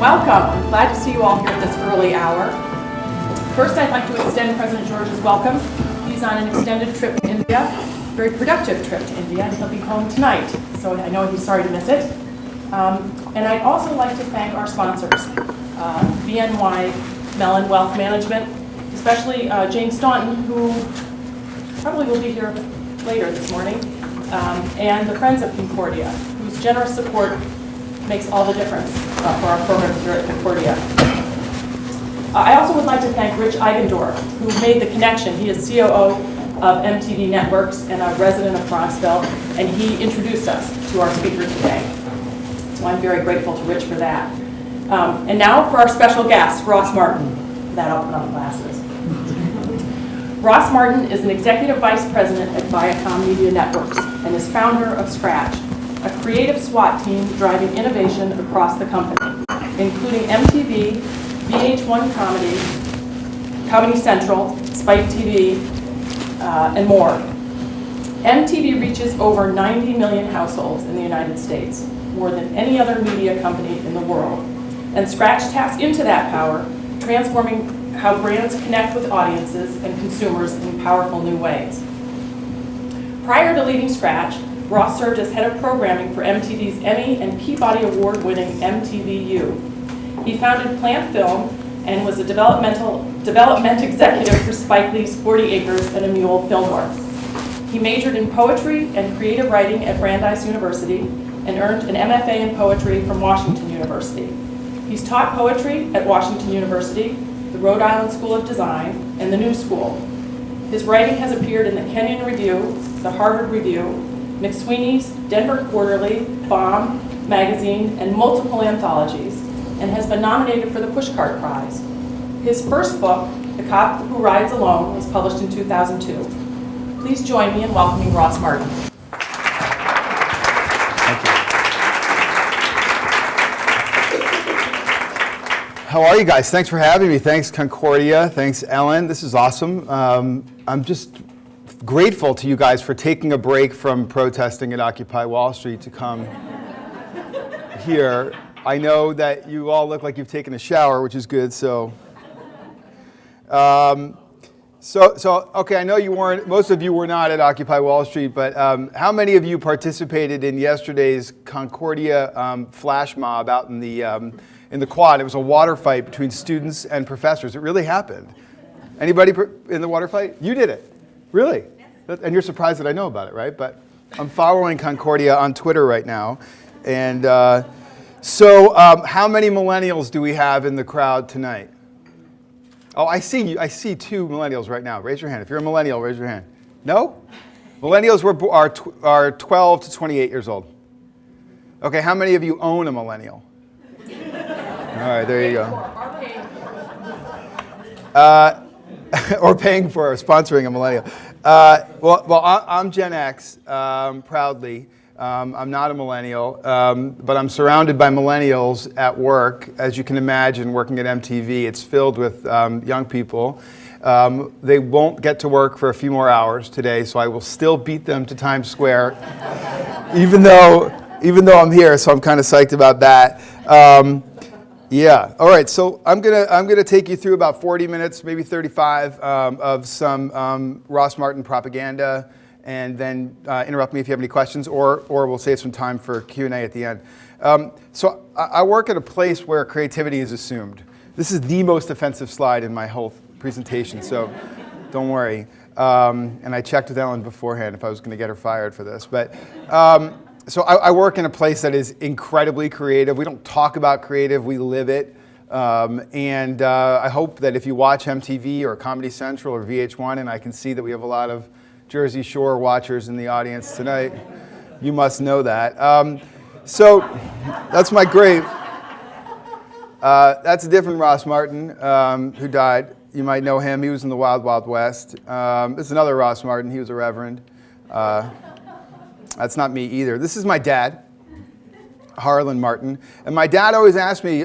Welcome. I'm glad to see you all here at this early hour. First, I'd like to extend President George's welcome. He's on an extended trip to India, very productive trip to India, and he'll be home tonight. So I know he's sorry to miss it. And I'd also like to thank our sponsors, BNY Mellon Wealth Management, especially Jane Staunton, who probably will be here later this morning, and the Friends of Concordia, whose generous support makes all the difference for our programs here at Concordia. I also would like to thank Rich Eigendorf, who made the connection. He is COO of MTV Networks and a resident of Bronxville, and he introduced us to our speaker today. So I'm very grateful to Rich for that. And now for our special guest, Ross Martin. That'll put on glasses. Ross Martin is an executive vice president at Viacom Media Networks and is founder of Scratch, a creative SWAT team driving innovation across the company, including MTV, VH1 Comedy Central, Spike TV, and more. MTV reaches over 90 million households in the United States, more than any other media company in the world. And Scratch taps into that power, transforming how brands connect with audiences and consumers in powerful new ways. Prior to leading Scratch, Ross served as head of programming for MTV's Emmy and Peabody Award-winning MTVU. He founded Plant Film and was a development executive for Spike Lee's 40 Acres and a Mule Fillmore. He majored in poetry and creative writing at Brandeis University and earned an MFA in poetry from Washington University. He's taught poetry at Washington University, the Rhode Island School of Design, and the New School. His writing has appeared in the Kenyon Review, the Harvard Review, McSweeney's, Denver Quarterly, Bomb magazine, and multiple anthologies, and has been nominated for the Pushcart Prize. His first book, The Cop Who Rides Alone, was published in 2002. Please join me in welcoming Ross Martin. Thank you. How are you guys? Thanks for having me. Thanks, Concordia. Thanks, Ellen. This is awesome. I'm just grateful to you guys for taking a break from protesting at Occupy Wall Street to come here. I know that you all look like you've taken a shower, which is good. So okay, I know you weren't. Most of you were not at Occupy Wall Street, but how many of you participated in yesterday's Concordia flash mob out in the quad? It was a water fight between students and professors. It really happened. Anybody in the water fight? You did it. Really? And you're surprised that I know about it, right? But I'm following Concordia on Twitter right now. And so how many millennials do we have in the crowd tonight? Oh, I see you. I see two millennials right now. Raise your hand. If you're a millennial, raise your hand. No? Millennials are 12 to 28 years old. Okay, how many of you own a millennial? All right, there you go. Or paying for or sponsoring a millennial. Well, I'm Gen X, proudly. I'm not a millennial, but I'm surrounded by millennials at work. As you can imagine, working at MTV, it's filled with young people. They won't get to work for a few more hours today, so I will still beat them to Times Square, even though I'm here. So I'm kind of psyched about that. Yeah. All right. So I'm gonna take you through about 40 minutes, maybe 35, of some Ross Martin propaganda, and then interrupt me if you have any questions, or we'll save some time for Q&A at the end. So I work at a place where creativity is assumed. This is the most offensive slide in my whole presentation, so don't worry. And I checked with Ellen beforehand if I was going to get her fired for this, but. So I work in a place that is incredibly creative. We don't talk about creative, we live it. And I hope that if you watch MTV or Comedy Central or VH1, and I can see that we have a lot of Jersey Shore watchers in the audience tonight, You must know that. So that's my grave. That's a different Ross Martin who died. You might know him. He was in the Wild Wild West. This is another Ross Martin. He was a reverend. That's not me either. This is my dad, Harlan Martin. And my dad always asked me,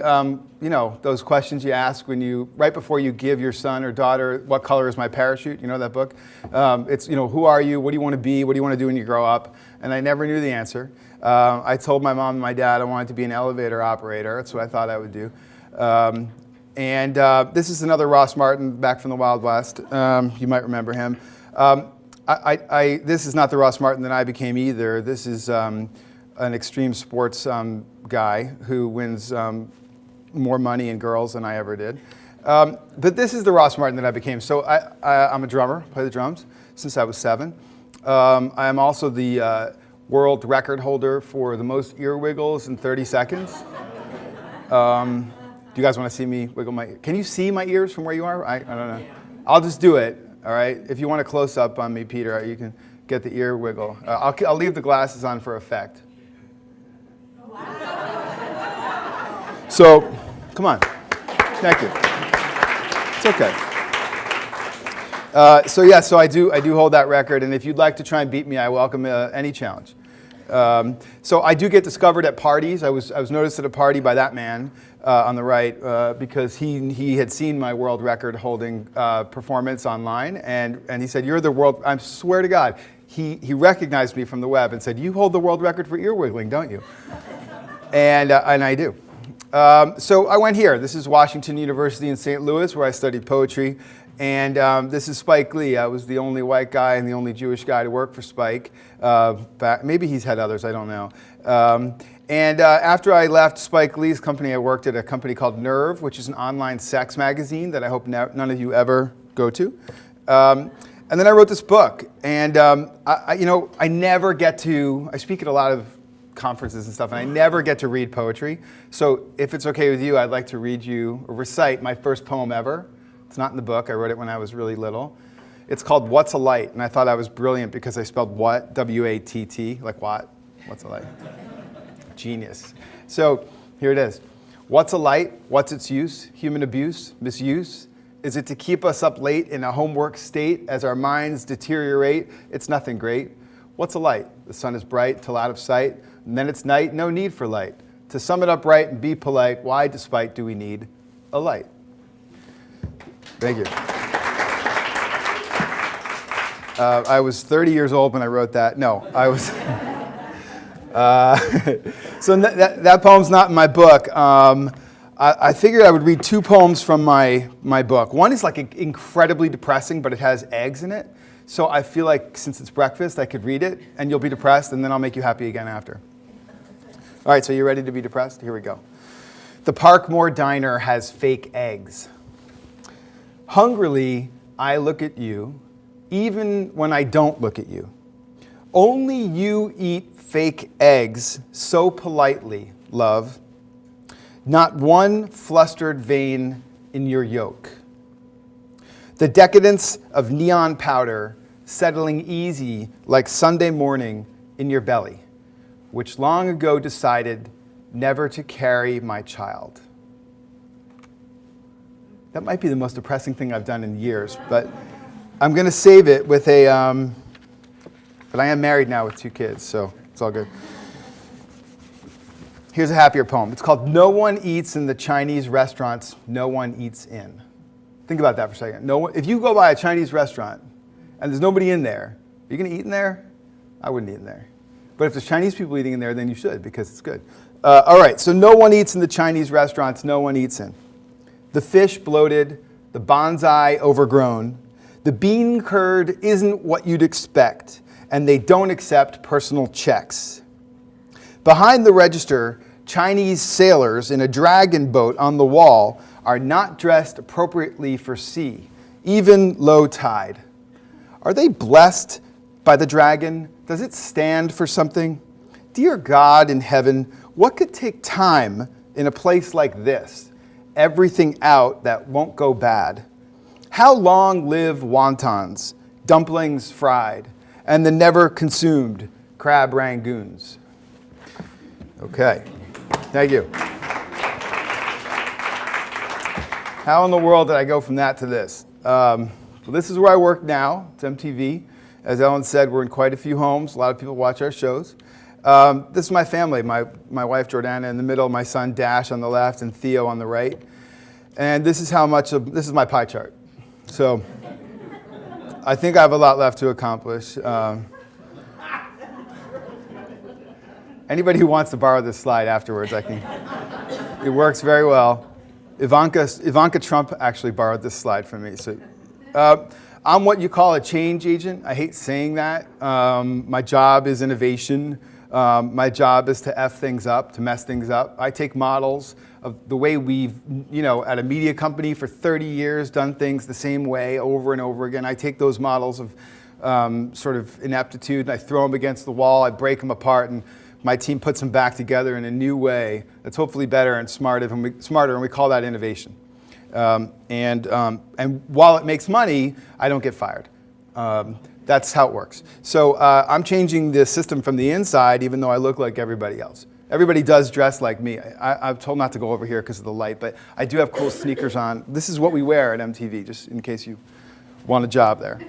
you know, those questions you ask when you, right before you give your son or daughter, what color is my parachute? You know that book? It's, you know, who are you? What do you want to be? What do you want to do when you grow up? And I never knew the answer. I told my mom and my dad I wanted to be an elevator operator. That's what I thought I would do. This is another Ross Martin back from the Wild West. You might remember him. This is not the Ross Martin that I became either. This is an extreme sports guy who wins more money and girls than I ever did. But this is the Ross Martin that I became. So I'm a drummer, play the drums since I was 7. I am also the world record holder for the most ear wiggles in 30 seconds. Do you guys want to see me wiggle my... Can you see my ears from where you are? I don't know. I'll just do it, all right? If you want a close-up on me, Peter, you can get the ear wiggle. I'll leave the glasses on for effect. So, come on. Thank you. It's okay. So I do hold that record, and if you'd like to try and beat me, I welcome any challenge. So I do get discovered at parties. I was noticed at a party by that man on the right because he had seen my world record holding performance online, and he said, "You're the world." I swear to God, he recognized me from the web and said, "You hold the world record for ear wiggling, don't you?" And I do. So I went here. This is Washington University in St. Louis, where I studied poetry. And this is Spike Lee. I was the only white guy and the only Jewish guy to work for Spike. Maybe he's had others, I don't know. After I left Spike Lee's company, I worked at a company called Nerve, which is an online sex magazine that I hope none of you ever go to. And then I wrote this book. And I never get to, I speak at a lot of conferences and stuff, and I never get to read poetry. So if it's okay with you, I'd like to read you, or recite my first poem ever. It's not in the book. I wrote it when I was really little. It's called What's a Light? And I thought I was brilliant because I spelled what, W-A-T-T, like what? What's a light? Genius. So here it is. What's a light? What's its use? Human abuse? Misuse? Is it to keep us up late in a homework state as our minds deteriorate? It's nothing great. What's a light? The sun is bright till out of sight, and then it's night, no need for light. To sum it up right and be polite, why despite do we need a light? Thank you. I was 30 years old when I wrote that. No, I was... So that poem's not in my book. I figured I would read 2 poems from my book. One is like incredibly depressing, but it has eggs in it. So I feel like since it's breakfast, I could read it, and you'll be depressed, and then I'll make you happy again after. All right, so you ready to be depressed? Here we go. The Parkmore Diner has fake eggs. Hungrily, I look at you, even when I don't look at you. Only you eat fake eggs so politely, love. Not one flustered vein in your yolk. The decadence of neon powder settling easy like Sunday morning in your belly, which long ago decided never to carry my child. That might be the most depressing thing I've done in years, but I'm going to save it with a, but I am married now with 2 kids, so it's all good. Here's a happier poem. It's called No One Eats in the Chinese Restaurants No One Eats In. Think about that for a second. If you go by a Chinese restaurant and there's nobody in there, are you going to eat in there? I wouldn't eat in there. But if there's Chinese people eating in there, then you should, because it's good. All right, so no one eats in the Chinese restaurants no one eats in. The fish bloated, the bonsai overgrown. The bean curd isn't what you'd expect, and they don't accept personal checks. Behind the register, Chinese sailors in a dragon boat on the wall are not dressed appropriately for sea, even low tide. Are they blessed by the dragon? Does it stand for something? Dear God in heaven, what could take time in a place like this? Everything out that won't go bad. How long live wontons, dumplings fried, and the never consumed crab rangoons. Okay, thank you. How in the world did I go from that to this? Well, this is where I work now. It's MTV. As Ellen said, we're in quite a few homes. A lot of people watch our shows. This is my family. My wife, Jordana, in the middle, my son, Dash, on the left, and Theo on the right. And this is this is my pie chart. So I think I have a lot left to accomplish. Anybody who wants to borrow this slide afterwards, it works very well. Ivanka Trump actually borrowed this slide from me. So I'm what you call a change agent. I hate saying that. My job is innovation. My job is to F things up, to mess things up. I take models of the way we've, at a media company for 30 years, done things the same way over and over again. I take those models of sort of ineptitude and I throw them against the wall, I break them apart, and my team puts them back together in a new way that's hopefully better and smarter, and we call that innovation. And while it makes money, I don't get fired. That's how it works. So I'm changing the system from the inside, even though I look like everybody else. Everybody does dress like me. I'm told not to go over here because of the light, but I do have cool sneakers on. This is what we wear at MTV, just in case you want a job there.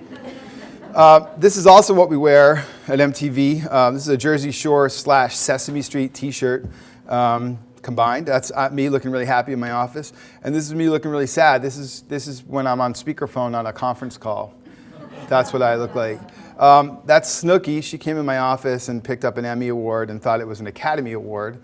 This is also what we wear at MTV. This is a Jersey Shore / Sesame Street t-shirt combined. That's me looking really happy in my office. And this is me looking really sad. This is when I'm on speakerphone on a conference call. That's what I look like. That's Snooki. She came in my office and picked up an Emmy Award and thought it was an Academy Award.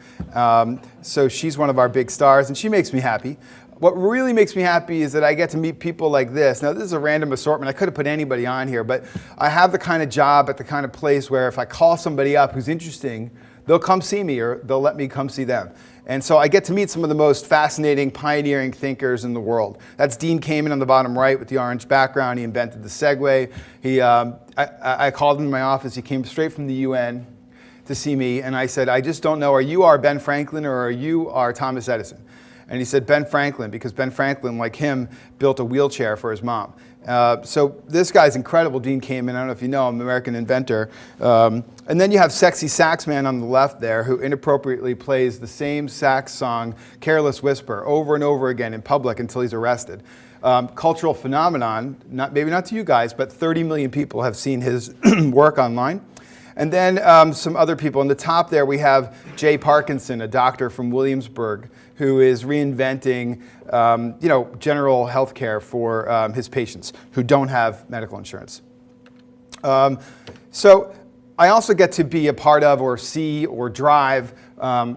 So she's one of our big stars, and she makes me happy. What really makes me happy is that I get to meet people like this. Now, this is a random assortment. I could have put anybody on here, but I have the kind of job at the kind of place where if I call somebody up who's interesting, they'll come see me or they'll let me come see them. And so I get to meet some of the most fascinating, pioneering thinkers in the world. That's Dean Kamen on the bottom right with the orange background. He invented the Segway. I called him in my office. He came straight from the UN to see me, and I said, I just don't know, are you Ben Franklin or are you Thomas Edison? And he said, Ben Franklin, because Ben Franklin, like him, built a wheelchair for his mom. So this guy's incredible, Dean Kamen. I don't know if you know him, American inventor. And then you have Sexy Sax Man on the left there, who inappropriately plays the same sax song, Careless Whisper, over and over again in public until he's arrested. Cultural phenomenon, maybe not to you guys, but 30 million people have seen his work online. And then some other people. In the top there, we have Jay Parkinson, a doctor from Williamsburg, who is reinventing, general health care for his patients who don't have medical insurance. So I also get to be a part of or see or drive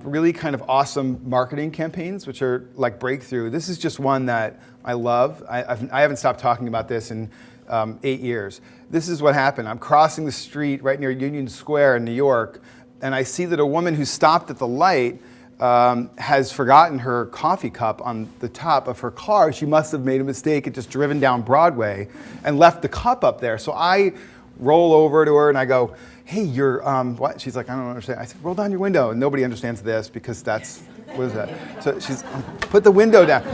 really kind of awesome marketing campaigns, which are like breakthrough. This is just one that I love. I haven't stopped talking about this in 8 years. This is what happened. I'm crossing the street right near Union Square in New York, and I see that a woman who stopped at the light has forgotten her coffee cup on the top of her car. She must have made a mistake and just driven down Broadway and left the cup up there. So I roll over to her and I go, hey, you're, what? She's like, I don't understand. I said, roll down your window. And nobody understands this because that's, what is that? So she's, put the window down.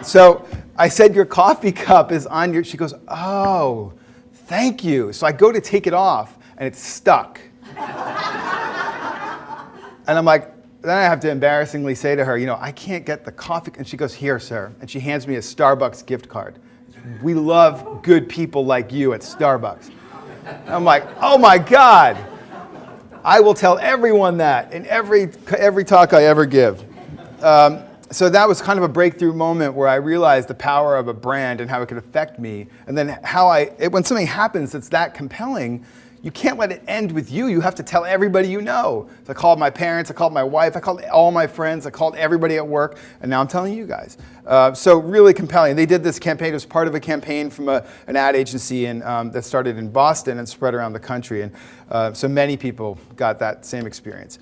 So I said, your coffee cup is on your, she goes, oh, thank you. So I go to take it off and it's stuck. And I'm like, then I have to embarrassingly say to her, I can't get the coffee. And she goes, here, sir. And she hands me a Starbucks gift card. We love good people like you at Starbucks. And I'm like, oh my God. I will tell everyone that in every talk I ever give. So that was kind of a breakthrough moment where I realized the power of a brand and how it could affect me. And then when something happens that's that compelling, you can't let it end with you. You have to tell everybody you know. So I called my parents, I called my wife, I called all my friends, I called everybody at work, and now I'm telling you guys. So really compelling. They did this campaign. It was part of a campaign from an ad agency that started in Boston and spread around the country. And so many people got that same experience.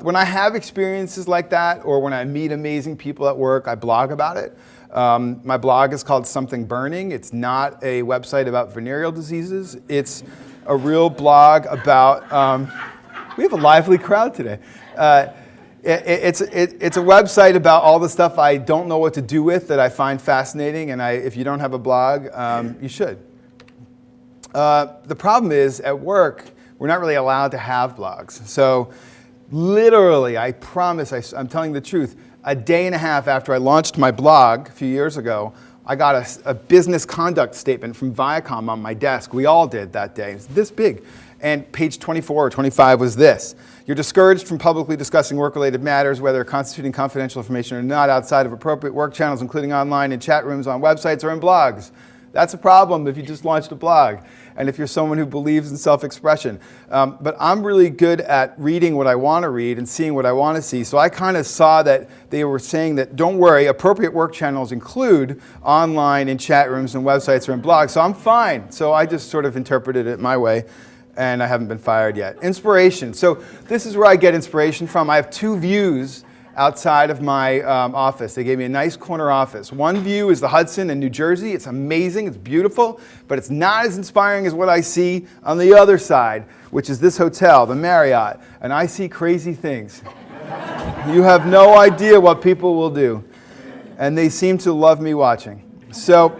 When I have experiences like that, or when I meet amazing people at work, I blog about it. My blog is called Something Burning. It's not a website about venereal diseases. It's a real blog about, we have a lively crowd today. It's a website about all the stuff I don't know what to do with that I find fascinating, and if you don't have a blog, you should. The problem is, at work, we're not really allowed to have blogs. So literally, I promise, I'm telling the truth, a day and a half after I launched my blog a few years ago, I got a business conduct statement from Viacom on my desk. We all did that day. It's this big. And page 24 or 25 was this. You're discouraged from publicly discussing work-related matters, whether constituting confidential information or not, outside of appropriate work channels, including online and chat rooms, on websites, or in blogs. That's a problem if you just launched a blog and if you're someone who believes in self-expression. But I'm really good at reading what I want to read and seeing what I want to see. So I kind of saw that they were saying that, don't worry, appropriate work channels include online and chat rooms and websites or in blogs. So I'm fine. So I just sort of interpreted it my way. And I haven't been fired yet. Inspiration. So this is where I get inspiration from. I have two views outside of my office. They gave me a nice corner office. One view is the Hudson in New Jersey. It's amazing, it's beautiful, but it's not as inspiring as what I see on the other side, which is this hotel, the Marriott, and I see crazy things. You have no idea what people will do, and they seem to love me watching. So,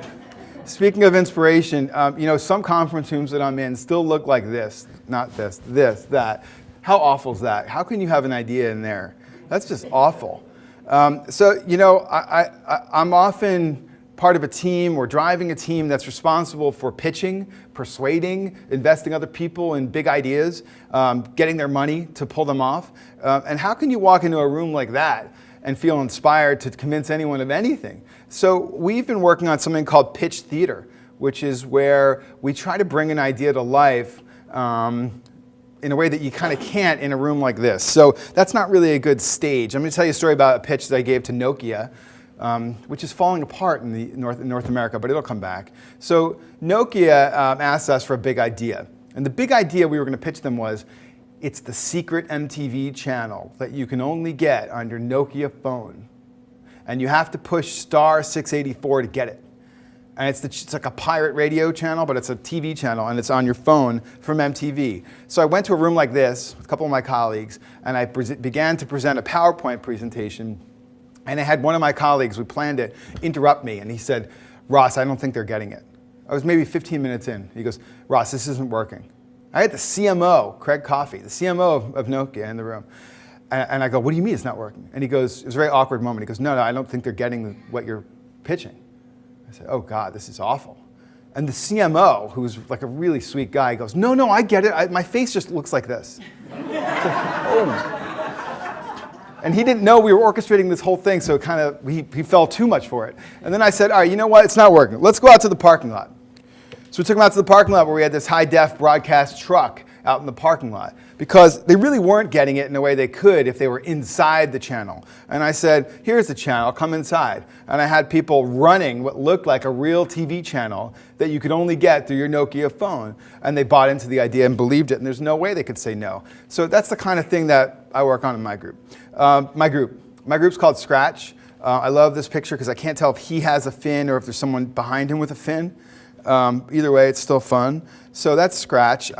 speaking of inspiration, some conference rooms that I'm in still look like this, not this, that. How awful is that? How can you have an idea in there? That's just awful. I'm often part of a team or driving a team that's responsible for pitching, persuading, investing other people in big ideas, getting their money to pull them off. And how can you walk into a room like that and feel inspired to convince anyone of anything? So we've been working on something called pitch theater, which is where we try to bring an idea to life in a way that you kind of can't in a room like this. So that's not really a good stage. I'm going to tell you a story about a pitch that I gave to Nokia, which is falling apart in North America, but it'll come back. So Nokia asked us for a big idea. And the big idea we were going to pitch them was, it's the secret MTV channel that you can only get on your Nokia phone. And you have to push star 684 to get it. And it's like a pirate radio channel, but it's a TV channel, and it's on your phone from MTV. So I went to a room like this with a couple of my colleagues, and I began to present a PowerPoint presentation. And I had one of my colleagues, we planned it, interrupt me, and he said, Ross, I don't think they're getting it. I was maybe 15 minutes in. He goes, Ross, this isn't working. I had the CMO, Craig Coffey, the CMO of Nokia in the room. And I go, what do you mean it's not working? And he goes, it was a very awkward moment. He goes, no, I don't think they're getting what you're pitching. I said, oh God, this is awful. And the CMO, who's like a really sweet guy, goes, no, I get it. My face just looks like this. Like, oh. And he didn't know we were orchestrating this whole thing, so he fell too much for it. And then I said, all right, you know what? It's not working. Let's go out to the parking lot. So we took him out to the parking lot where we had this high-def broadcast truck out in the parking lot, because they really weren't getting it in a way they could if they were inside the channel. And I said, here's the channel, come inside. And I had people running what looked like a real TV channel that you could only get through your Nokia phone. And they bought into the idea and believed it, and there's no way they could say no. So that's the kind of thing that I work on in my group. My group's called Scratch. I love this picture because I can't tell if he has a fin or if there's someone behind him with a fin. Either way, it's still fun. So that's Scratch.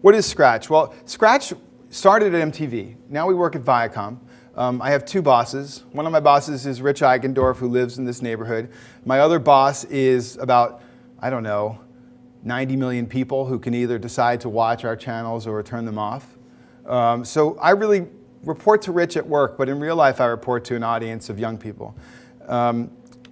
What is Scratch? Well, Scratch started at MTV. Now we work at Viacom. I have two bosses. One of my bosses is Rich Eigendorf, who lives in this neighborhood. My other boss is about, 90 million people who can either decide to watch our channels or turn them off. So I really report to Rich at work, but in real life I report to an audience of young people.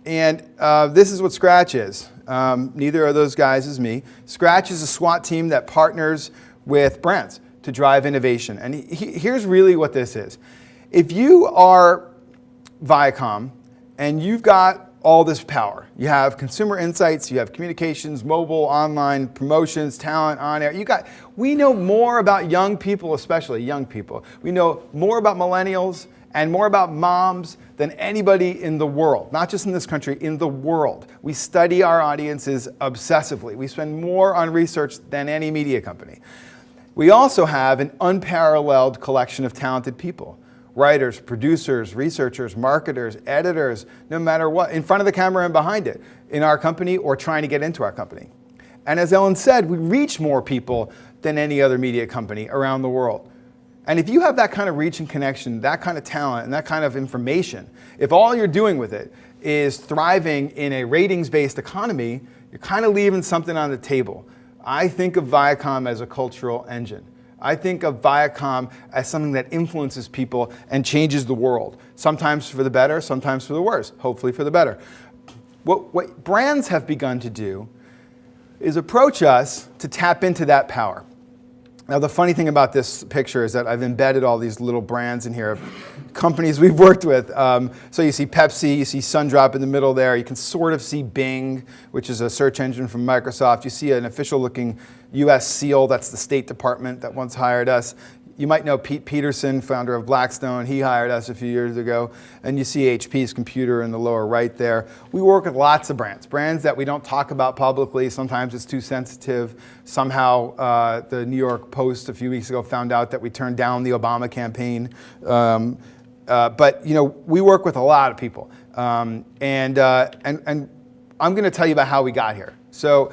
This is what Scratch is. Neither of those guys is me. Scratch is a SWAT team that partners with brands to drive innovation. And here's really what this is. If you are Viacom and you've got all this power, you have consumer insights, you have communications, mobile, online, promotions, talent, on air. We know more about young people, especially young people. We know more about millennials and more about moms than anybody in the world, not just in this country, in the world. We study our audiences obsessively. We spend more on research than any media company. We also have an unparalleled collection of talented people. Writers, producers, researchers, marketers, editors, no matter what, in front of the camera and behind it, in our company or trying to get into our company. And as Ellen said, we reach more people than any other media company around the world. And if you have that kind of reach and connection, that kind of talent, and that kind of information, if all you're doing with it is thriving in a ratings-based economy, you're kind of leaving something on the table. I think of Viacom as a cultural engine. I think of Viacom as something that influences people and changes the world. Sometimes for the better, sometimes for the worse, hopefully for the better. What brands have begun to do is approach us to tap into that power. Now, the funny thing about this picture is that I've embedded all these little brands in here of companies we've worked with. So you see Pepsi, you see Sundrop in the middle there. You can sort of see Bing, which is a search engine from Microsoft. You see an official-looking U.S. SEAL, that's the State Department that once hired us. You might know Pete Peterson, founder of Blackstone. He hired us a few years ago. And you see HP's computer in the lower right there. We work with lots of brands that we don't talk about publicly. Sometimes it's too sensitive. Somehow the New York Post a few weeks ago found out that we turned down the Obama campaign. But you know, we work with a lot of people. And I'm going to tell you about how we got here. So.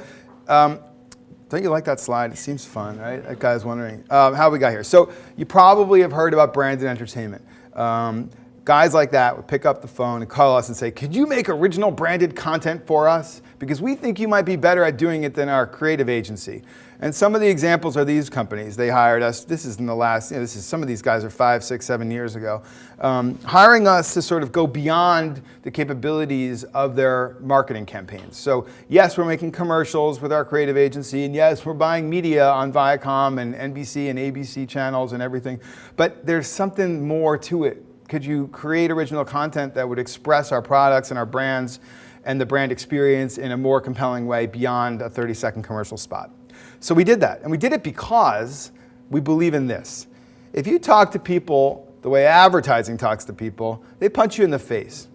Don't you like that slide? It seems fun, right? That guy's wondering how we got here. So you probably have heard about brands and entertainment. Guys like that would pick up the phone and call us and say, could you make original branded content for us? Because we think you might be better at doing it than our creative agency. And some of the examples are these companies. They hired us. This is in the last, some of these guys are 5, 6, 7 years ago. Hiring us to sort of go beyond the capabilities of their marketing campaigns. So yes, we're making commercials with our creative agency, and yes, we're buying media on Viacom and NBC and ABC channels and everything. But there's something more to it. Could you create original content that would express our products and our brands and the brand experience in a more compelling way beyond a 30-second commercial spot? So we did that, and we did it because we believe in this. If you talk to people the way advertising talks to people, they punch you in the face.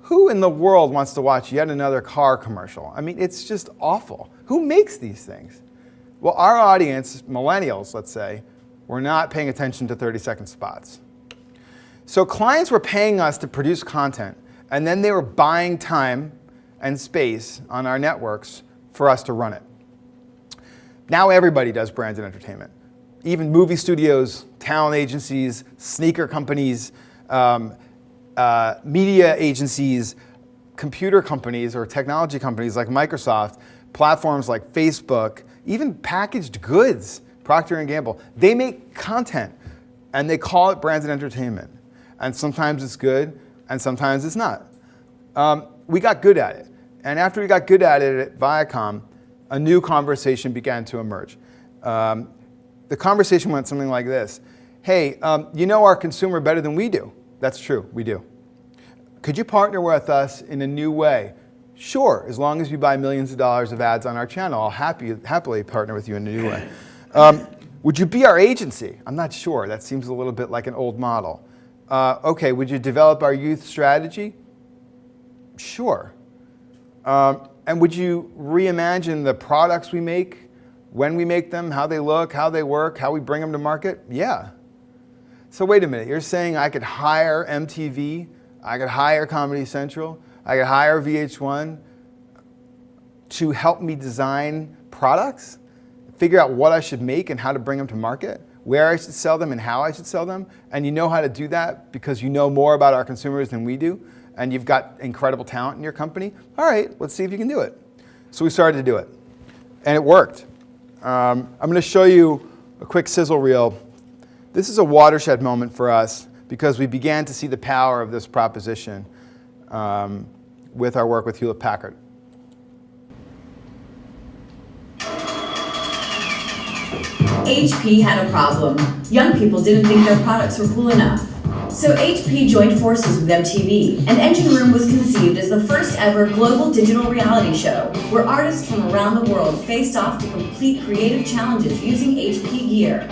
Who in the world wants to watch yet another car commercial? I mean, it's just awful. Who makes these things? Well, our audience, millennials, let's say, were not paying attention to 30-second spots. So clients were paying us to produce content, and then they were buying time and space on our networks for us to run it. Now everybody does brands and entertainment. Even movie studios, talent agencies, sneaker companies, media agencies, computer companies or technology companies like Microsoft, platforms like Facebook, even packaged goods, Procter & Gamble. They make content and they call it brands and entertainment. And sometimes it's good and sometimes it's not. We got good at it. And after we got good at it at Viacom, a new conversation began to emerge. The conversation went something like this. Hey, you know our consumer better than we do. That's true, we do. Could you partner with us in a new way? Sure, as long as you buy millions of dollars of ads on our channel, I'll happily partner with you in a new way. Would you be our agency? I'm not sure, that seems a little bit like an old model. Okay, would you develop our youth strategy? Sure. And would you reimagine the products we make, when we make them, how they look, how they work, how we bring them to market? Yeah. So wait a minute, you're saying I could hire MTV, I could hire Comedy Central, I could hire VH1 to help me design products, figure out what I should make and how to bring them to market, where I should sell them and how I should sell them, and you know how to do that because you know more about our consumers than we do, and you've got incredible talent in your company? All right, let's see if you can do it. So we started to do it, and it worked. I'm going to show you a quick sizzle reel. This is a watershed moment for us because we began to see the power of this proposition with our work with Hewlett-Packard. HP had a problem. Young people didn't think their products were cool enough. So HP joined forces with MTV, and Engine Room was conceived as the first ever global digital reality show, where artists from around the world faced off to complete creative challenges using HP gear.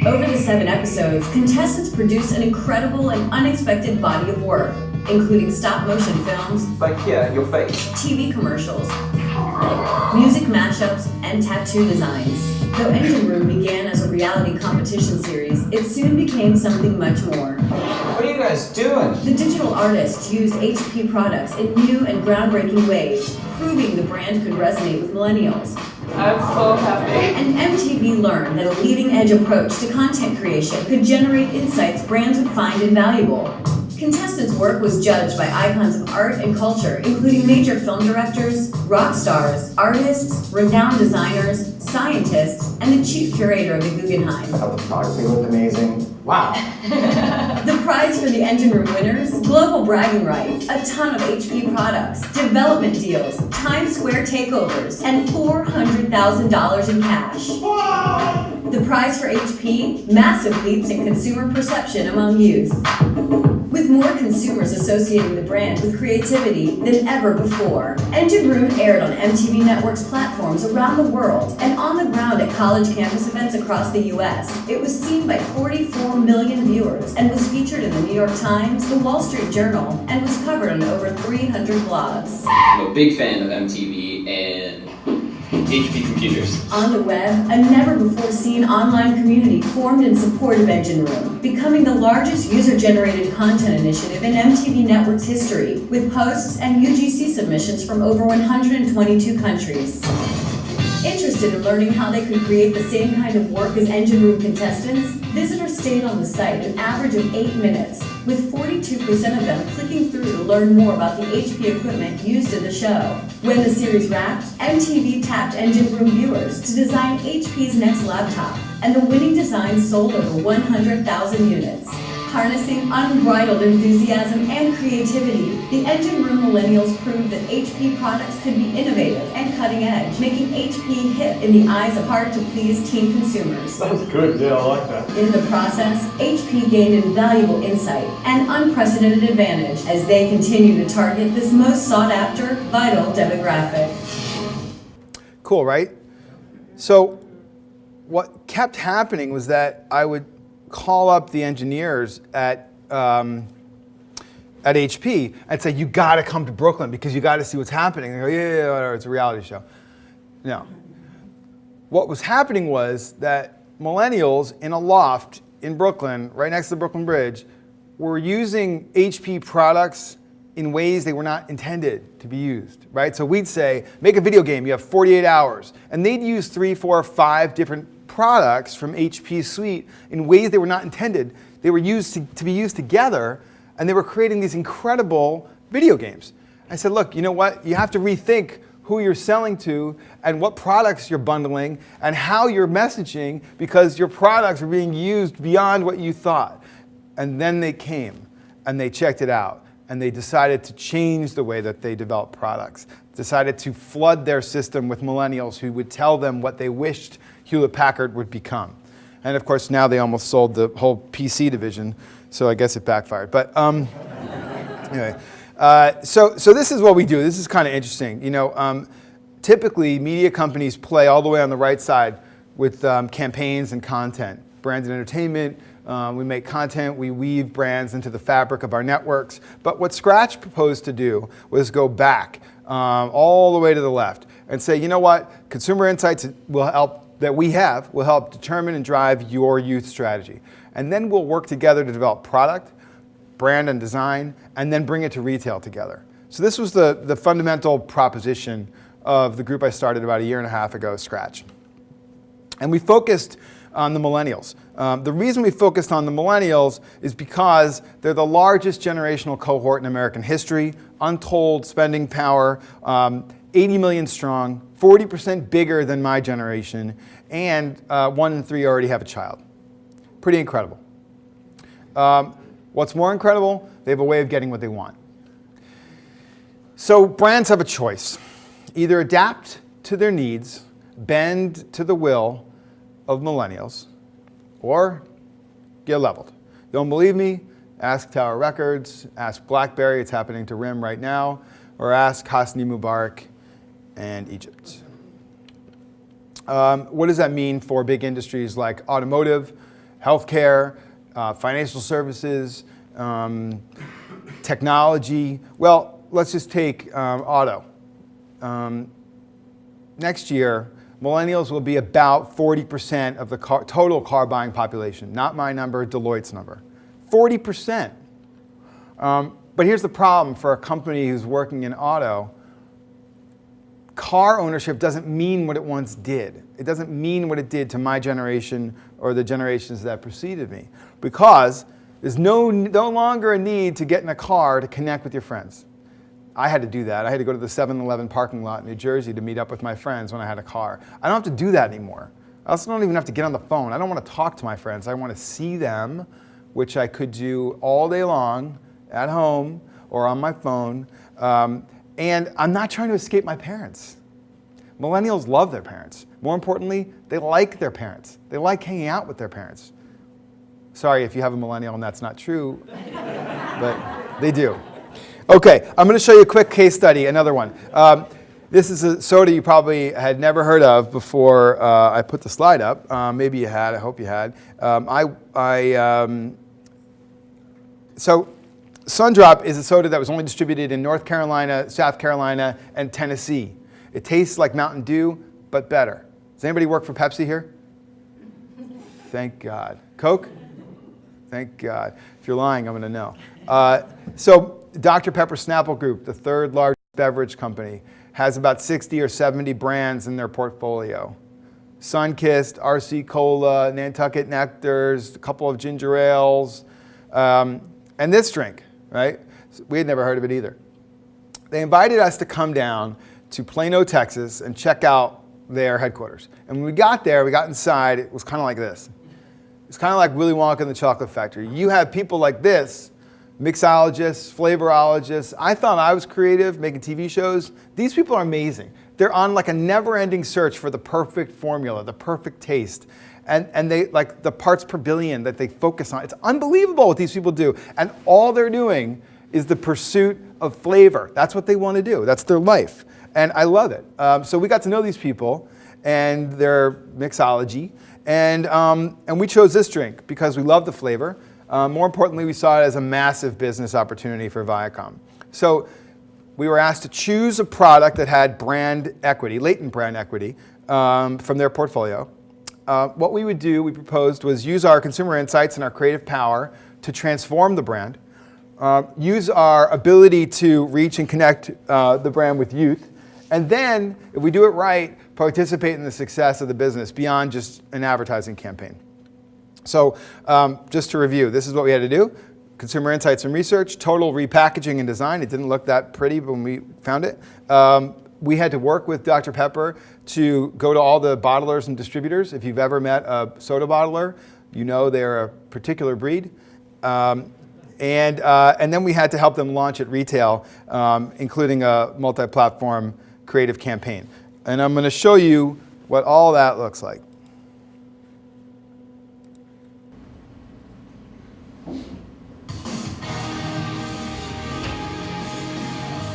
Over the 7 episodes, contestants produced an incredible and unexpected body of work, including stop-motion films, like here, your face, TV commercials, music mashups, and tattoo designs. Though Engine Room began as a reality competition series, it soon became something much more. What are you guys doing? The digital artists used HP products in new and groundbreaking ways, proving the brand could resonate with millennials. I'm so happy. And MTV learned that a leading-edge approach to content creation could generate insights brands would find invaluable. Contestants' work was judged by icons of art and culture, including major film directors, rock stars, artists, renowned designers, scientists, and the chief curator of the Guggenheim. How the photography looked amazing. Wow. The prize for the engine room winners, global bragging rights, a ton of HP products, development deals, Times Square takeovers, and $400,000 in cash. The prize for HP, massive leaps in consumer perception among youth, with more consumers associating the brand with creativity than ever before. Engine Room aired on MTV Network's platforms around the world and on the ground at college campus events across the U.S. It was seen by 44 million viewers and was featured in the New York Times, the Wall Street Journal, and was covered on over 300 blogs. I'm a big fan of MTV and HP computers. On the web, a never-before-seen online community formed in support of Engine Room, becoming the largest user-generated content initiative in MTV Network's history, with posts and UGC submissions from over 122 countries. Interested in learning how they could create the same kind of work as Engine Room contestants? Visitors stayed on the site an average of 8 minutes, with 42% of them clicking through to learn more about the HP equipment used in the show. When the series wrapped, MTV tapped Engine Room viewers to design HP's next laptop, and the winning design sold over 100,000 units. Harnessing unbridled enthusiasm and creativity, the Engine Room millennials proved that HP products could be innovative and cutting edge, making HP hip in the eyes of hard-to-please teen consumers. That's good, yeah, I like that. In the process, HP gained invaluable insight and unprecedented advantage as they continue to target this most sought-after, vital demographic. Cool, right? So what kept happening was that I would call up the engineers at HP and say, you got to come to Brooklyn because you got to see what's happening. They go, yeah, whatever, it's a reality show. No. What was happening was that millennials in a loft in Brooklyn, right next to the Brooklyn Bridge, were using HP products in ways they were not intended to be used, right? So we'd say, make a video game, you have 48 hours. And they'd use 3, 4, 5 different products from HP's suite in ways they were not intended. They were used to be used together, and they were creating these incredible video games. I said, look, you know what? You have to rethink who you're selling to and what products you're bundling and how you're messaging, because your products are being used beyond what you thought. And then they came and they checked it out and they decided to change the way that they develop products, decided to flood their system with millennials who would tell them what they wished Hewlett-Packard would become. And of course, now they almost sold the whole PC division, so I guess it backfired. But anyway, so this is what we do. This is kind of interesting. You know, typically media companies play all the way on the right side with campaigns and content, brands and entertainment. We make content, we weave brands into the fabric of our networks. But what Scratch proposed to do was go back all the way to the left and say, you know what, consumer insights will help will help determine and drive your youth strategy. And then we'll work together to develop product, brand and design, and then bring it to retail together. So this was the fundamental proposition of the group I started about 1.5 years ago, Scratch. And we focused on the millennials. The reason we focused on the millennials is because they're the largest generational cohort in American history, untold spending power, 80 million strong, 40% bigger than my generation, and 1 in 3 already have a child. Pretty incredible. What's more incredible? They have a way of getting what they want. So brands have a choice. Either adapt to their needs, bend to the will of millennials, or get leveled. You don't believe me? Ask Tower Records, ask BlackBerry, it's happening to RIM right now, or ask Hosni Mubarak and Egypt. What does that mean for big industries like automotive, healthcare, financial services, technology? Well, let's just take auto. Next year, millennials will be about 40% of the total car buying population. Not my number, Deloitte's number. 40%. But here's the problem for a company who's working in auto. Car ownership doesn't mean what it once did. It doesn't mean what it did to my generation or the generations that preceded me. Because There's no longer a need to get in a car to connect with your friends. I had to do that. I had to go to the 7-Eleven parking lot in New Jersey to meet up with my friends when I had a car. I don't have to do that anymore. I also don't even have to get on the phone. I don't want to talk to my friends. I want to see them, which I could do all day long at home or on my phone. And I'm not trying to escape my parents. Millennials love their parents. More importantly, they like their parents. They like hanging out with their parents. Sorry if you have a millennial and that's not true, but they do. Okay, I'm going to show you a quick case study, another one. This is a soda you probably had never heard of before I put the slide up. Maybe you had, I hope you had. So Sundrop is a soda that was only distributed in North Carolina, South Carolina, and Tennessee. It tastes like Mountain Dew, but better. Does anybody work for Pepsi here? Thank God. Coke? Thank God. If you're lying, I'm going to know. So Dr. Pepper Snapple Group, the third largest beverage company, has about 60 or 70 brands in their portfolio. Sunkist, RC Cola, Nantucket Nectars, a couple of ginger ales, and this drink, right? We had never heard of it either. They invited us to come down to Plano, Texas, and check out their headquarters. And when we got there, we got inside, it was kind of like this. It's kind of like Willy Wonka and the Chocolate Factory. You have people like this, mixologists, flavorologists. I thought I was creative, making TV shows. These people are amazing. They're on like a never-ending search for the perfect formula, the perfect taste. And they, like the parts per billion that they focus on. It's unbelievable what these people do. And all they're doing is the pursuit of flavor. That's what they want to do. That's their life. And I love it. So we got to know these people and their mixology. And we chose this drink because we love the flavor. More importantly, we saw it as a massive business opportunity for Viacom. So we were asked to choose a product that had brand equity, latent brand equity, from their portfolio. What we would do, we proposed, was use our consumer insights and our creative power to transform the brand, use our ability to reach and connect the brand with youth, and then, if we do it right, participate in the success of the business beyond just an advertising campaign. So just to review, this is what we had to do. Consumer insights and research, total repackaging and design. It didn't look that pretty when we found it. We had to work with Dr. Pepper to go to all the bottlers and distributors. If you've ever met a soda bottler, you know they're a particular breed. And then we had to help them launch at retail, including a multi-platform creative campaign. And I'm going to show you what all that looks like.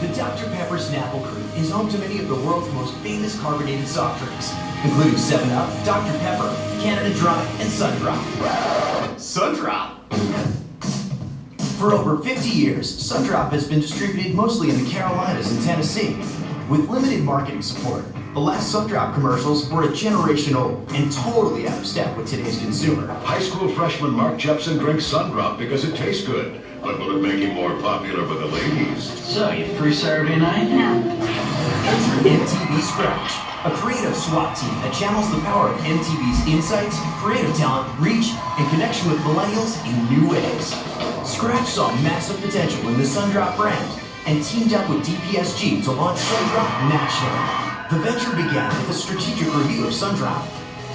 The Dr. Pepper Snapple Group is home to many of the world's most famous carbonated soft drinks, including 7-Up, Dr. Pepper, Canada Dry, and Sundrop. Sundrop! For over 50 years, Sundrop has been distributed mostly in the Carolinas and Tennessee. With limited marketing support, the last Sundrop commercials were a generation old and totally out of step with today's consumer. High school freshman Mark Jepson drinks Sundrop because it tastes good. But will it make him more popular with the ladies? So, you free Saturday night? Enter MTV Scratch, a creative SWAT team that channels the power of MTV's insights, creative talent, reach, and connection with millennials in new ways. Scratch saw massive potential in the Sundrop brand and teamed up with DPSG to launch Sundrop nationally. The venture began with a strategic review of Sundrop.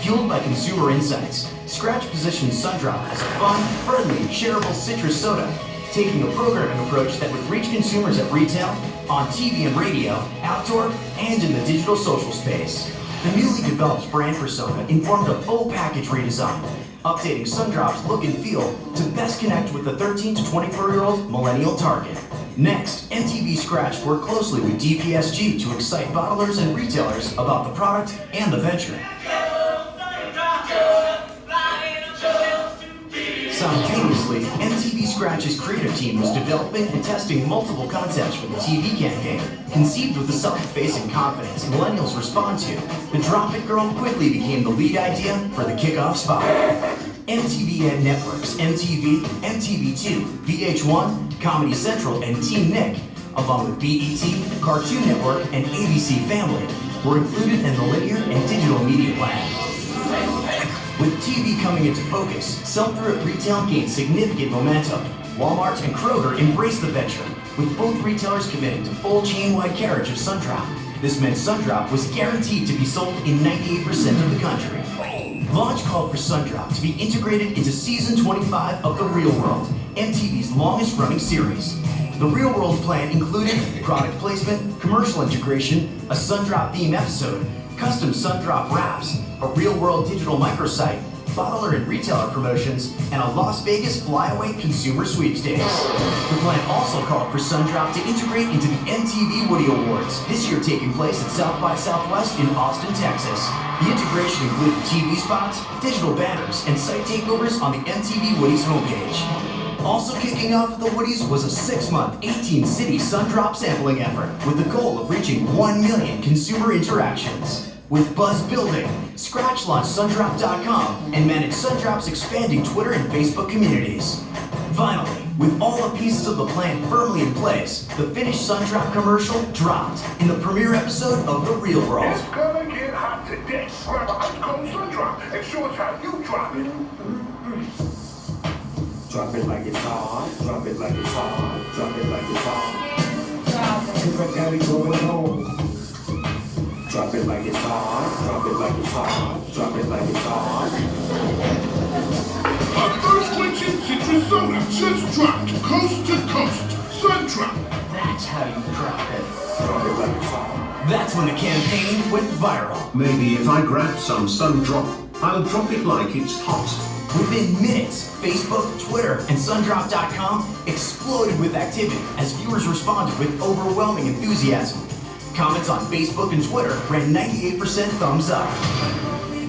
Fueled by consumer insights, Scratch positioned Sundrop as a fun, friendly, shareable citrus soda, taking a programming approach that would reach consumers at retail, on TV and radio, outdoor, and in the digital social space. The newly developed brand persona informed a full package redesign, updating Sundrop's look and feel to best connect with the 13 to 24-year-old millennial target. Next, MTV Scratch worked closely with DPSG to excite bottlers and retailers about the product and the venture. Simultaneously, MTV Scratch's creative team was developing and testing multiple concepts for the TV campaign. Conceived with the self-effacing confidence millennials respond to, the Drop It Girl quickly became the lead idea for the kickoff spot. MTV had networks MTV, MTV2, VH1, Comedy Central, and Team Nick, along with BET, Cartoon Network, and ABC Family, were included in the linear and digital media plan. With TV coming into focus, sell-through at retail gained significant momentum. Walmart and Kroger embraced the venture, with both retailers committing to full chain-wide carriage of Sundrop. This meant Sundrop was guaranteed to be sold in 98% of the country. Launch called for Sundrop to be integrated into season 25 of The Real World, MTV's longest-running series. The Real World plan included product placement, commercial integration, a Sundrop theme episode, custom Sundrop wraps, a real-world digital microsite, bottler and retailer promotions, and a Las Vegas flyaway consumer sweepstakes. The plan also called for Sundrop to integrate into the MTV Woody Awards, this year taking place at South by Southwest in Austin, Texas. The integration included TV spots, digital banners, and site takeovers on the MTV Woody's homepage. Also kicking off the Woodies was a 6-month, 18-city Sundrop sampling effort with the goal of reaching 1 million consumer interactions. With buzz building, Scratch launched Sundrop.com and managed Sundrop's expanding Twitter and Facebook communities. Finally, with all the pieces of the plan firmly in place, the finished Sundrop commercial dropped in the premiere episode of The Real World. It's gonna get hot today. Grab a ice cold Sundrop and show us how you drop it. Drop it like it's hot, drop it like it's hot, drop it like it's hot. Cause I got it going on. Drop it like it's hot, drop it like it's hot, drop it like it's hot. An earth-quenching citrus soda just dropped coast to coast. Sundrop. That's how you drop it. Drop it like it's hot. That's when the campaign went viral. Maybe if I grab some Sundrop, I'll drop it like it's hot. Within minutes, Facebook, Twitter, and Sundrop.com exploded with activity as viewers responded with overwhelming enthusiasm. Comments on Facebook and Twitter ran 98% thumbs up.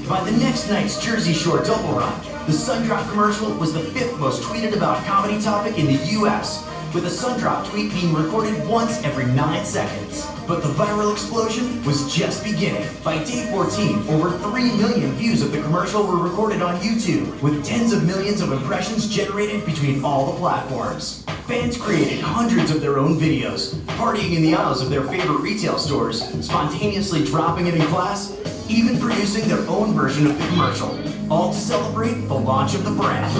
By the next night's Jersey Shore double run, the Sundrop commercial was the 5th most tweeted about comedy topic in the US, with a Sundrop tweet being recorded once every 9 seconds. But the viral explosion was just beginning. By day 14, over 3 million views of the commercial were recorded on YouTube, with tens of millions of impressions generated between all the platforms. Fans created hundreds of their own videos, partying in the aisles of their favorite retail stores, spontaneously dropping it in class, even producing their own version of the commercial, all to celebrate the launch of the brand.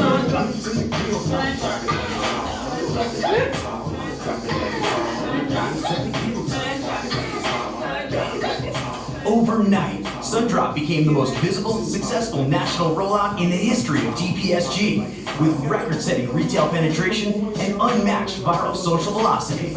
Overnight, Sundrop became the most visible, successful national rollout in the history of DPSG, with record-setting retail penetration and unmatched viral social velocity.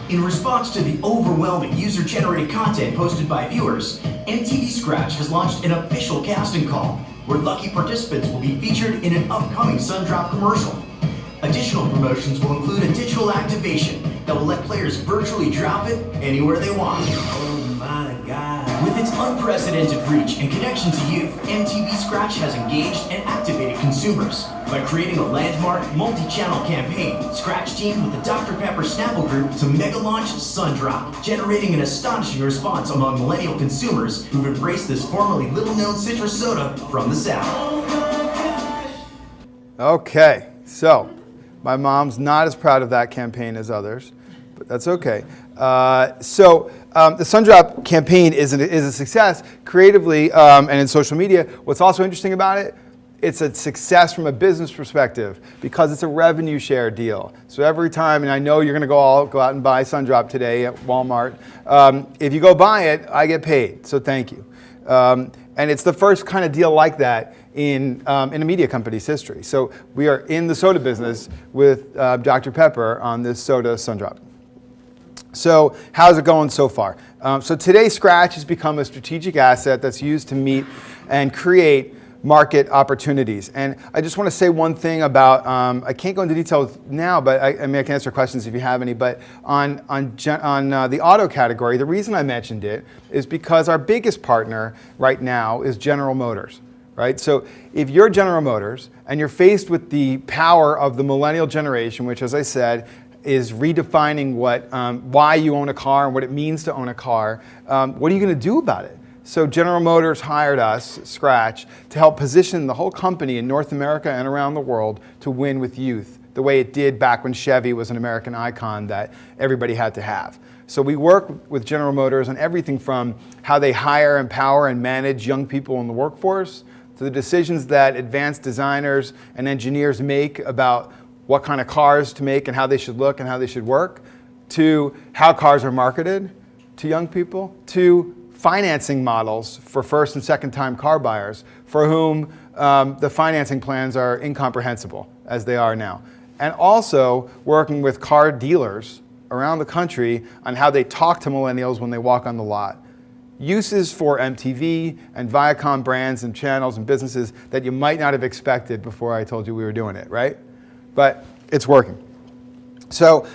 In response to the overwhelming user-generated content posted by viewers, MTV Scratch has launched an official casting call, where lucky participants will be featured in an upcoming Sundrop commercial. Additional promotions will include a digital activation that will let players virtually drop it anywhere they want. Oh my God. With its unprecedented reach and connection to youth, MTV Scratch has engaged and activated consumers. By creating a landmark, multi-channel campaign, Scratch teamed with the Dr. Pepper Snapple Group to mega-launch Sundrop, generating an astonishing response among millennial consumers who've embraced this formerly little-known citrus soda from the South. Okay, so my mom's not as proud of that campaign as others, but that's okay. The Sundrop campaign is a success creatively and in social media. What's also interesting about it, it's a success from a business perspective because it's a revenue share deal. So every time, and I know you're going to go out and buy Sundrop today at Walmart. If you go buy it, I get paid. So thank you. And it's the first kind of deal like that in a media company's history. So we are in the soda business with Dr. Pepper on this soda Sundrop. So how's it going so far? So today Scratch has become a strategic asset that's used to meet and create market opportunities. And I just want to say one thing about, I can't go into details now, but I mean, I can answer questions if you have any, but on the auto category, the reason I mentioned it is because our biggest partner right now is General Motors. Right? So if you're General Motors and you're faced with the power of the millennial generation, which, as I said, is redefining why you own a car and what it means to own a car, what are you going to do about it? So General Motors hired us, Scratch, to help position the whole company in North America and around the world to win with youth the way it did back when Chevy was an American icon that everybody had to have. So we work with General Motors on everything from how they hire, empower, and manage young people in the workforce, to the decisions that advanced designers and engineers make about what kind of cars to make and how they should look and how they should work, to how cars are marketed to young people, to financing models for first and second time car buyers for whom the financing plans are incomprehensible as they are now. And also working with car dealers around the country on how they talk to millennials when they walk on the lot. Uses for MTV and Viacom brands and channels and businesses that you might not have expected before I told you we were doing it, right? But it's working. So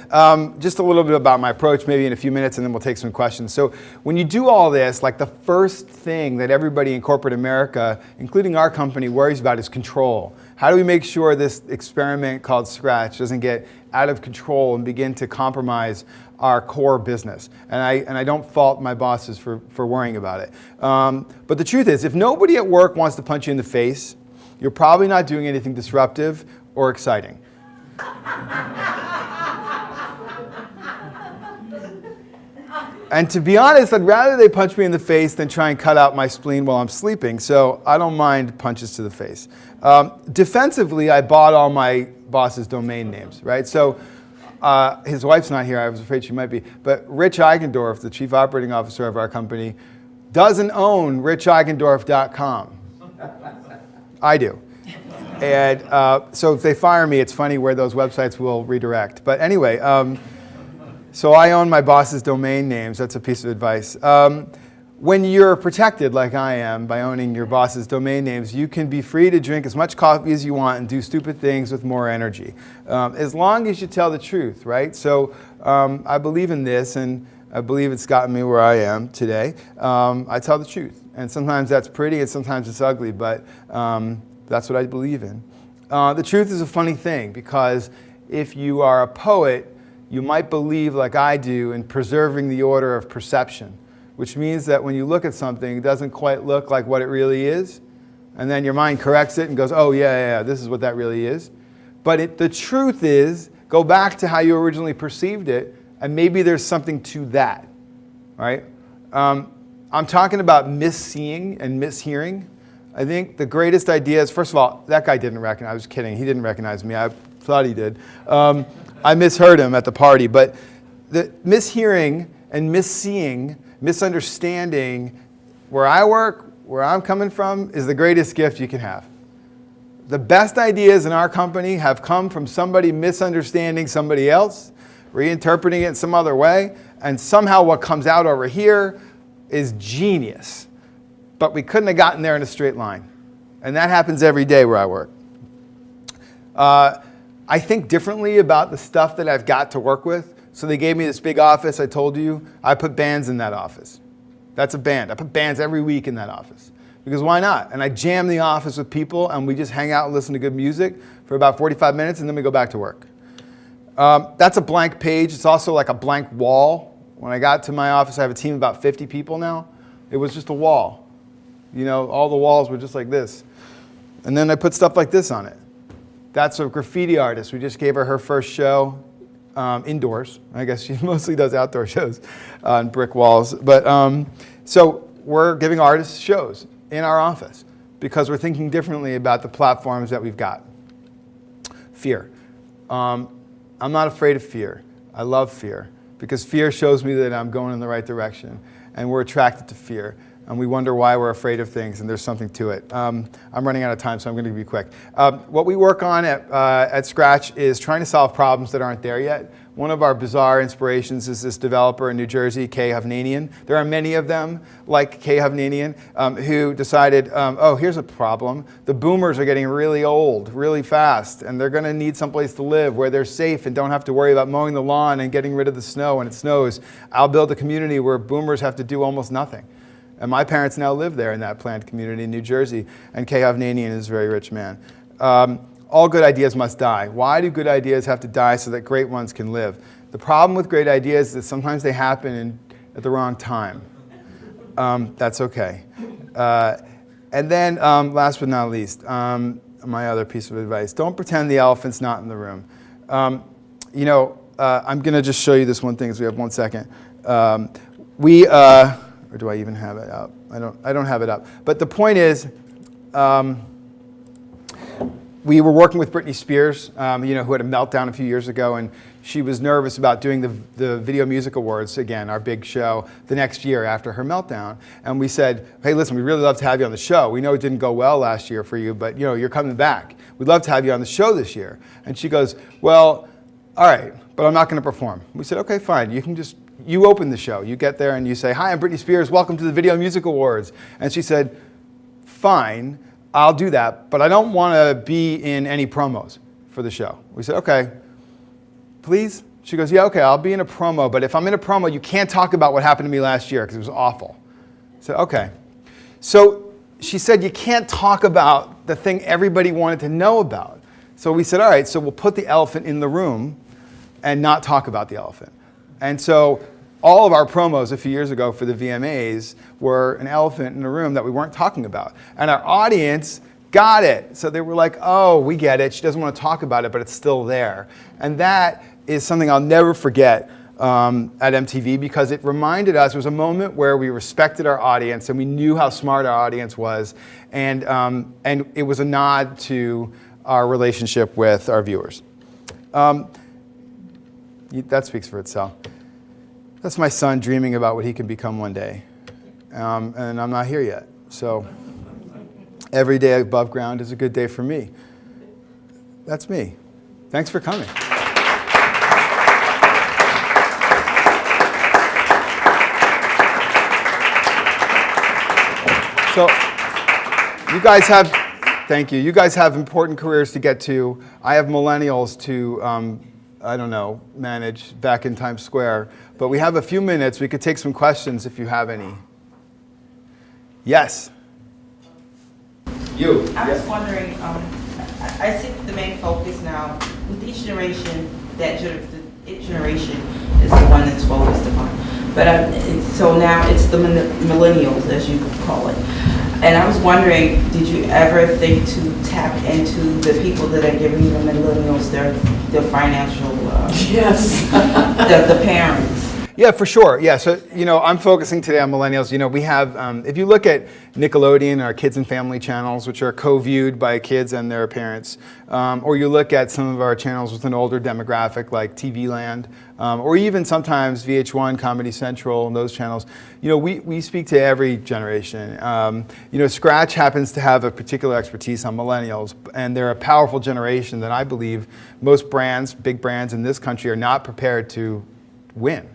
just a little bit about my approach, maybe in a few minutes, and then we'll take some questions. So when you do all this, like the first thing that everybody in corporate America, including our company, worries about is control. How do we make sure this experiment called Scratch doesn't get out of control and begin to compromise our core business? And I don't fault my bosses for worrying about it. But the truth is, if nobody at work wants to punch you in the face, you're probably not doing anything disruptive or exciting. And to be honest, I'd rather they punch me in the face than try and cut out my spleen while I'm sleeping, so I don't mind punches to the face. Defensively, I bought all my boss's domain names, right? So his wife's not here, I was afraid she might be, but Rich Eigendorf, the chief operating officer of our company, doesn't own richeigendorf.com. I do. And so if they fire me, it's funny where those websites will redirect. But anyway, so I own my boss's domain names. That's a piece of advice. When you're protected, like I am, by owning your boss's domain names, you can be free to drink as much coffee as you want and do stupid things with more energy, as long as you tell the truth, right? So I believe in this, and I believe it's gotten me where I am today. I tell the truth, and sometimes that's pretty, and sometimes it's ugly, but that's what I believe in. The truth is a funny thing, because if you are a poet, you might believe, like I do, in preserving the order of perception, which means that when you look at something, it doesn't quite look like what it really is, and then your mind corrects it and goes, oh, yeah, this is what that really is. But the truth is, go back to how you originally perceived it, and maybe there's something to that, right? I'm talking about misseeing and mishearing. I think the greatest ideas, first of all, that guy didn't recognize, I was kidding, he didn't recognize me, I thought he did. I misheard him at the party, but the mishearing and misseeing, misunderstanding, where I work, where I'm coming from, is the greatest gift you can have. The best ideas in our company have come from somebody misunderstanding somebody else, reinterpreting it some other way, and somehow what comes out over here is genius. But we couldn't have gotten there in a straight line. And that happens every day where I work. I think differently about the stuff that I've got to work with. So they gave me this big office, I told you. I put bands in that office. That's a band. I put bands every week in that office. Because why not? And I jam the office with people, and we just hang out and listen to good music for about 45 minutes, and then we go back to work. That's a blank page. It's also like a blank wall. When I got to my office, I have a team of about 50 people now. It was just a wall. You know, all the walls were just like this. And then I put stuff like this on it. That's a graffiti artist. We just gave her first show indoors. I guess she mostly does outdoor shows on brick walls. But so we're giving artists shows in our office because we're thinking differently about the platforms that we've got. Fear. I'm not afraid of fear. I love fear because fear shows me that I'm going in the right direction, and we're attracted to fear. And we wonder why we're afraid of things, and there's something to it. I'm running out of time, so I'm going to be quick. What we work on at Scratch is trying to solve problems that aren't there yet. One of our bizarre inspirations is this developer in New Jersey, Kay Hovnanian. There are many of them, like Kay Hovnanian, who decided, oh, here's a problem. The boomers are getting really old, really fast, and they're going to need someplace to live where they're safe and don't have to worry about mowing the lawn and getting rid of the snow when it snows. I'll build a community where boomers have to do almost nothing. And my parents now live there in that planned community in New Jersey, and Kay Hovnanian is a very rich man. All good ideas must die. Why do good ideas have to die so that great ones can live? The problem with great ideas is that sometimes they happen at the wrong time. That's okay. And then last but not least, my other piece of advice, don't pretend the elephant's not in the room. You know, I'm going to just show you this one thing, as we have 1 second. Or do I even have it up? I don't have it up. But the point is, we were working with Britney Spears, you know, who had a meltdown a few years ago, and she was nervous about doing the Video Music Awards, again, our big show, the next year after her meltdown. And we said, hey, listen, we'd really love to have you on the show. We know it didn't go well last year for you, but you know, you're coming back. We'd love to have you on the show this year. And she goes, well, all right, but I'm not going to perform. We said, okay, fine. You open the show. You get there and you say, hi, I'm Britney Spears. Welcome to the Video Music Awards. And she said, fine, I'll do that, but I don't want to be in any promos for the show. We said, okay, please? She goes, yeah, okay, I'll be in a promo, but if I'm in a promo, you can't talk about what happened to me last year because it was awful. I said, okay. So she said, you can't talk about the thing everybody wanted to know about. So we said, all right, so we'll put the elephant in the room and not talk about the elephant. And so all of our promos a few years ago for the VMAs were an elephant in a room that we weren't talking about. And our audience got it. So they were like, oh, we get it. She doesn't want to talk about it, but it's still there. And that is something I'll never forget at MTV, because it reminded us, it was a moment where we respected our audience and we knew how smart our audience was. And it was a nod to our relationship with our viewers. That speaks for itself. That's my son dreaming about what he can become one day. And I'm not here yet. So every day above ground is a good day for me. That's me. Thanks for coming. So you guys have, thank you. You guys have important careers to get to. I have millennials to, I don't know, manage back in Times Square. But we have a few minutes. We could take some questions if you have any. Yes. You. I was wondering, I see the main focus now, with each generation, each generation is the one that's focused upon. But so now it's the millennials, as you could call it. And I was wondering, did you ever think to tap into the people that are giving the millennials their financial, Yes. the parents? Yeah, for sure. Yeah, so, you know, I'm focusing today on millennials. You know, we have, if you look at Nickelodeon, our kids and family channels, which are co-viewed by kids and their parents, or you look at some of our channels with an older demographic like TV Land, or even sometimes VH1, Comedy Central, and those channels, you know, we speak to every generation. You know, Scratch happens to have a particular expertise on millennials, and they're a powerful generation that I believe most brands, big brands in this country, are not prepared to win.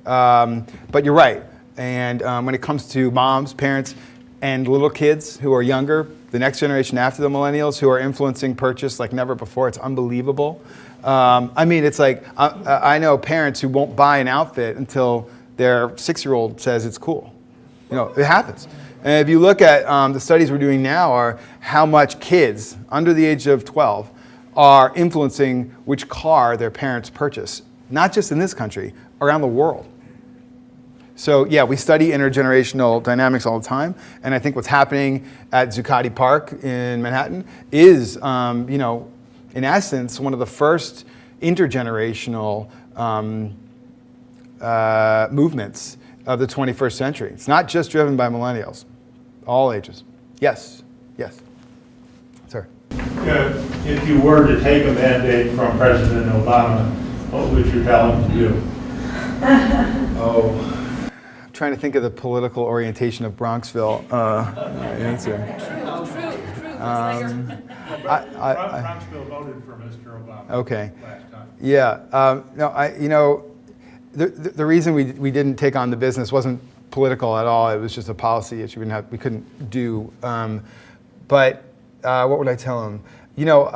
But you're right. And when it comes to moms, parents, and little kids who are younger, the next generation after the millennials who are influencing purchase like never before, it's unbelievable. I mean, it's like, I know parents who won't buy an outfit until their 6-year-old says it's cool. You know, it happens. And if you look at the studies we're doing now are how much kids under the age of 12 are influencing which car their parents purchase, not just in this country, around the world. So yeah, we study intergenerational dynamics all the time, and I think what's happening at Zuccotti Park in Manhattan is, you know, in essence, one of the first intergenerational movements of the 21st century. It's not just driven by millennials, all ages. Yes, yes, sir. If you were to take a mandate from President Obama, what would you tell him to do? Oh. Trying to think of the political orientation of Bronxville. Answer. Bronxville voted for Mr. Obama. Okay. Last time. Yeah. No. You know, the reason we didn't take on the business wasn't political at all. It was just a policy issue. We couldn't do. But what would I tell him? You know,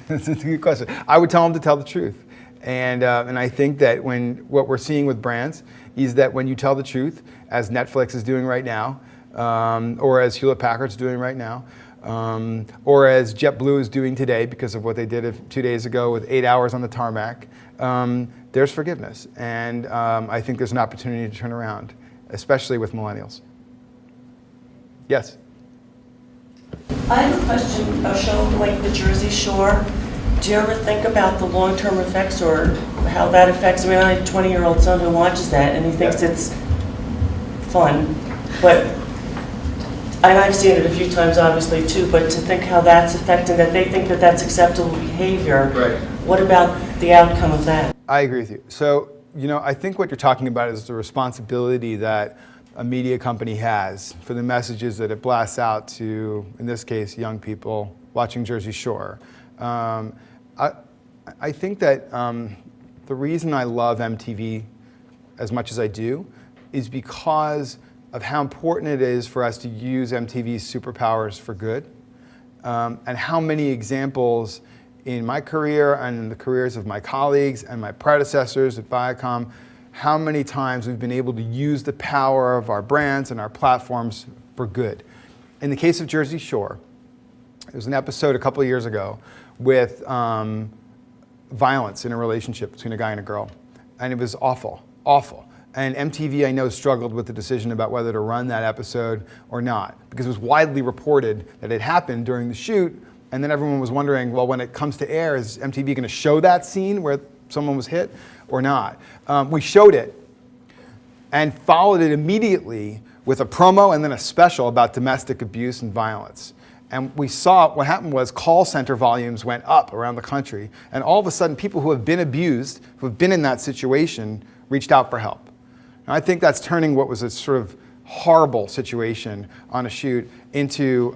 that's a good question. I would tell him to tell the truth. And I think that what we're seeing with brands is that when you tell the truth, as Netflix is doing right now, or as Hewlett-Packard's doing right now, or as JetBlue is doing today because of what they did 2 days ago with 8 hours on the tarmac, there's forgiveness. And I think there's an opportunity to turn around, especially with millennials. Yes? I have a question, a show like the Jersey Shore. Do you ever think about the long-term effects or how that affects? I mean, I have a 20-year-old son who watches that and he thinks it's fun, but, and I've seen it a few times obviously too, but to think how that's affecting, that they think that that's acceptable behavior. Right. What about the outcome of that? I agree with you. So, you know, I think what you're talking about is the responsibility that a media company has for the messages that it blasts out to, in this case, young people watching Jersey Shore. I think that the reason I love MTV as much as I do is because of how important it is for us to use MTV's superpowers for good, and how many examples in my career and in the careers of my colleagues and my predecessors at Viacom, how many times we've been able to use the power of our brands and our platforms for good. In the case of Jersey Shore, there was an episode a couple of years ago with violence in a relationship between a guy and a girl. And it was awful, awful. And MTV, I know, struggled with the decision about whether to run that episode or not, because it was widely reported that it happened during the shoot, and then everyone was wondering, well, when it comes to air, is MTV going to show that scene where someone was hit or not? We showed it and followed it immediately with a promo and then a special about domestic abuse and violence. And we saw what happened was call center volumes went up around the country, and all of a sudden people who have been abused, who have been in that situation, reached out for help. And I think that's turning what was a sort of horrible situation on a shoot into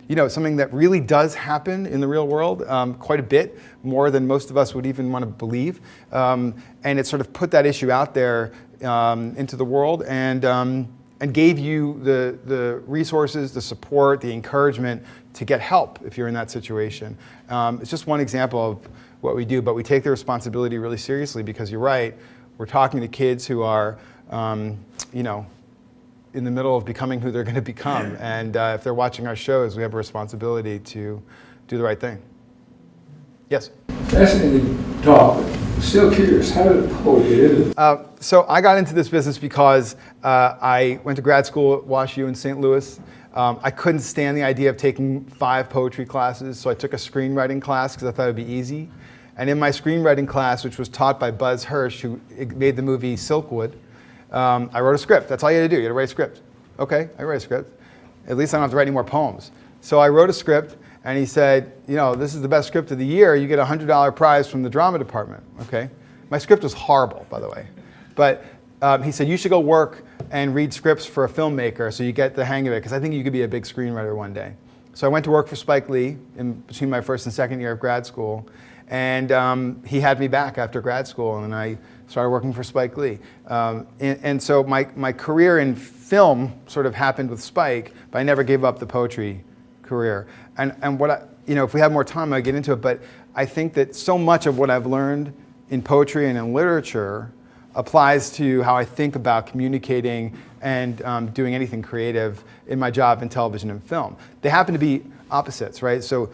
you know, something that really does happen in the real world quite a bit, more than most of us would even want to believe. And it sort of put that issue out there into the world and gave you the resources, the support, the encouragement to get help if you're in that situation. It's just one example of what we do, but we take the responsibility really seriously because you're right, we're talking to kids who are, you know, in the middle of becoming who they're going to become. And if they're watching our shows, we have a responsibility to do the right thing. Yes? Fascinating talk, but still curious, how did a poet get into this? So I got into this business because I went to grad school at WashU in St. Louis. I couldn't stand the idea of taking 5 poetry classes, so I took a screenwriting class because I thought it would be easy. And in my screenwriting class, which was taught by Buzz Hirsch, who made the movie Silkwood, I wrote a script. That's all you had to do. You had to write a script. Okay, I write a script. At least I don't have to write any more poems. So I wrote a script, and he said, you know, this is the best script of the year. You get a $100 prize from the drama department. Okay, my script was horrible, by the way. But he said, you should go work and read scripts for a filmmaker so you get the hang of it, because I think you could be a big screenwriter one day. So I went to work for Spike Lee in between my first and second year of grad school. And he had me back after grad school, and I started working for Spike Lee. And so my career in film sort of happened with Spike, but I never gave up the poetry career. And what I, you know, if we have more time, I'll get into it, but I think that so much of what I've learned in poetry and in literature applies to how I think about communicating and doing anything creative in my job in television and film. They happen to be opposites, right? So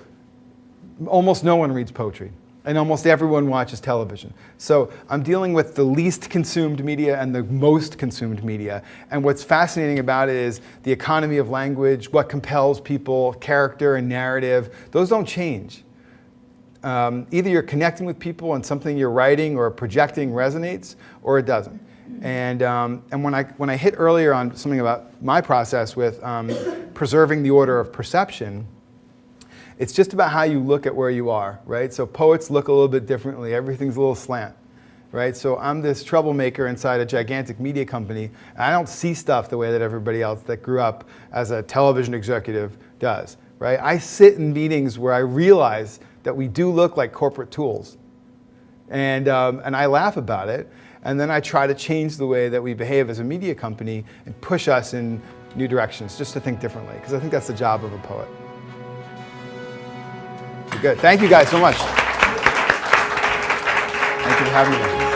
almost no one reads poetry, and almost everyone watches television. So I'm dealing with the least consumed media and the most consumed media. And what's fascinating about it is the economy of language, what compels people, character and narrative, those don't change. Either you're connecting with people and something you're writing or projecting resonates, or it doesn't. And when I hit earlier on something about my process with preserving the order of perception, it's just about how you look at where you are, right? So poets look a little bit differently. Everything's a little slant, right? So I'm this troublemaker inside a gigantic media company, and I don't see stuff the way that everybody else that grew up as a television executive does, right? I sit in meetings where I realize that we do look like corporate tools, and I laugh about it, and then I try to change the way that we behave as a media company and push us in new directions, just to think differently, because I think that's the job of a poet. Good. Thank you guys so much. Thank you for having me.